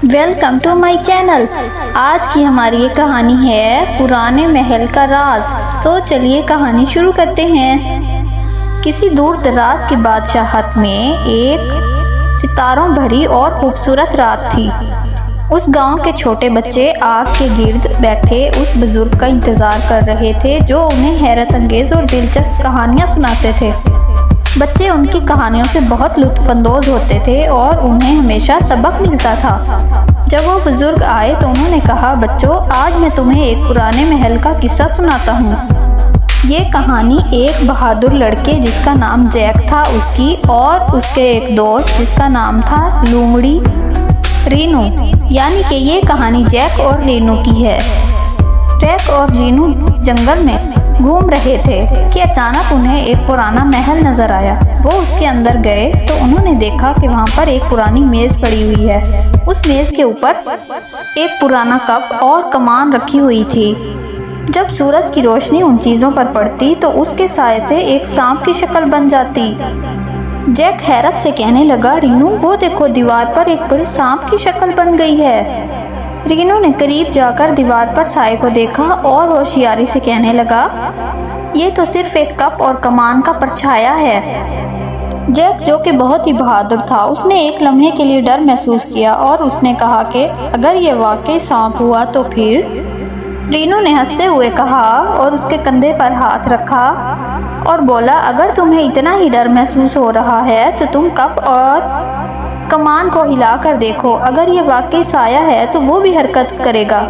Welcome to my channel. آج کی ہماری یہ کہانی ہے پرانے محل کا راز۔ تو چلیے کہانی شروع کرتے ہیں۔ کسی دور دراز کی بادشاہت میں ایک ستاروں بھری اور خوبصورت رات تھی۔ اس گاؤں کے چھوٹے بچے آگ کے گرد بیٹھے اس بزرگ کا انتظار کر رہے تھے جو انہیں حیرت انگیز اور دلچسپ کہانیاں سناتے تھے۔ بچے ان کی کہانیوں سے بہت لطف اندوز ہوتے تھے اور انہیں ہمیشہ سبق ملتا تھا۔ جب وہ بزرگ آئے تو انہوں نے کہا، بچوں، آج میں تمہیں ایک پرانے محل کا قصہ سناتا ہوں۔ یہ کہانی ایک بہادر لڑکے جس کا نام جیک تھا اس کی اور اس کے ایک دوست جس کا نام تھا لومڑی رینو، یعنی کہ یہ کہانی جیک اور رینو کی ہے۔ جیک اور رینو جنگل میں گھوم رہے تھے کہ اچانک انہیں ایک پرانا محل نظر آیا۔ وہ اس کے اندر گئے تو انہوں نے دیکھا کہ وہاں پر ایک پرانی میز پڑی ہوئی ہے۔ اس میز کے اوپر ایک پرانا کپ اور کمان رکھی ہوئی تھی۔ جب سورج کی روشنی ان چیزوں پر پڑتی تو اس کے سائے سے ایک سانپ کی شکل بن جاتی۔ جیک حیرت سے کہنے لگا، رینو، وہ دیکھو، دیوار پر ایک بڑے سانپ کی شکل بن گئی ہے۔ رینو نے قریب جا کر دیوار پر سائے کو دیکھا اور ہوشیاری سے کہنے لگا، یہ تو صرف ایک کپ اور کمان کا پرچھایا ہے۔ جیک جو کہ بہت ہی بہادر تھا، اس نے ایک لمحے کے لیے ڈر محسوس کیا اور اس نے کہا کہ اگر یہ واقعی سانپ ہوا تو پھر؟ رینو نے ہنستے ہوئے کہا اور اس کے کندھے پر ہاتھ رکھا اور بولا، اگر تمہیں اتنا ہی ڈر محسوس ہو رہا ہے تو تم کپ اور کمان کو ہلا کر دیکھو، اگر یہ واقعی سایہ ہے تو وہ بھی حرکت کرے گا۔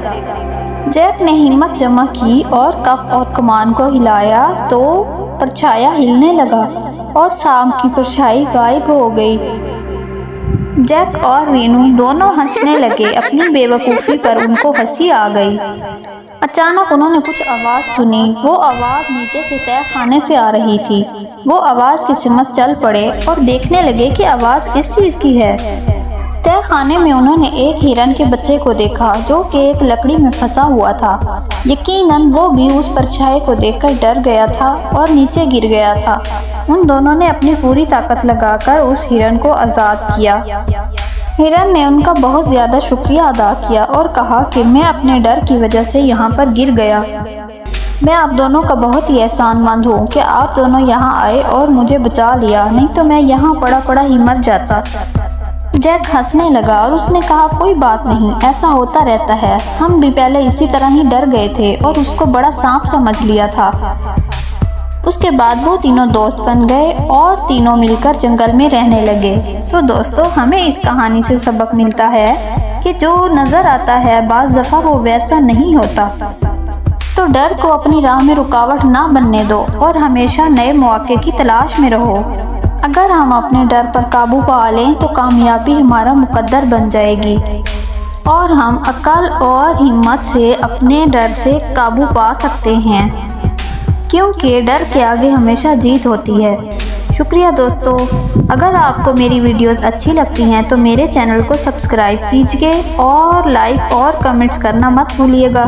جیک نے ہمت جمع کی اور کپ اور کمان کو ہلایا تو پرچھایا ہلنے لگا اور سانپ کی پرچھائی غائب ہو گئی۔ جیک اور رینو دونوں ہنسنے لگے، اپنی بے وقوفی پر ان کو ہنسی آ گئی۔ اچانک انہوں نے کچھ آواز سنی۔ وہ آواز نیچے سے تہہ خانے سے آ رہی تھی۔ وہ آواز کی سمت چل پڑے اور دیکھنے لگے کہ آواز کس چیز کی ہے۔ تہہ خانے میں انہوں نے ایک ہرن کے بچے کو دیکھا جو کہ ایک لکڑی میں پھنسا ہوا تھا۔ یقیناً وہ بھی اس پرچھائے کو دیکھ کر ڈر گیا تھا اور نیچے گر گیا تھا۔ ان دونوں نے اپنی پوری طاقت لگا کر اس ہرن کو آزاد کیا۔ ہرن نے ان کا بہت زیادہ شکریہ ادا کیا اور کہا کہ میں اپنے ڈر کی وجہ سے یہاں پر گر گیا۔ میں آپ دونوں کا بہت ہی احسان مند ہوں کہ آپ دونوں یہاں آئے اور مجھے بچا لیا، نہیں تو میں یہاں پڑا ہی مر جاتا۔ جیک ہنسنے لگا اور اس نے کہا، کوئی بات نہیں، ایسا ہوتا رہتا ہے، ہم بھی پہلے اسی طرح ہی ڈر گئے تھے اور اس کو بڑا سانپ سمجھ لیا تھا۔ اس کے بعد وہ تینوں دوست بن گئے اور تینوں مل کر جنگل میں رہنے لگے۔ تو دوستو، ہمیں اس کہانی سے سبق ملتا ہے کہ جو نظر آتا ہے بعض دفعہ وہ ویسا نہیں ہوتا۔ تو ڈر کو اپنی راہ میں رکاوٹ نہ بننے دو اور ہمیشہ نئے مواقع کی تلاش میں رہو۔ اگر ہم اپنے ڈر پر قابو پا لیں تو کامیابی ہمارا مقدر بن جائے گی اور ہم عقل اور ہمت سے اپنے ڈر سے قابو پا سکتے ہیں، کیونکہ ڈر کے آگے ہمیشہ جیت ہوتی ہے۔ شکریہ دوستو۔ اگر آپ کو میری ویڈیوز اچھی لگتی ہیں تو میرے چینل کو سبسکرائب کیجیے اور لائک اور کمنٹس کرنا مت بھولیے گا۔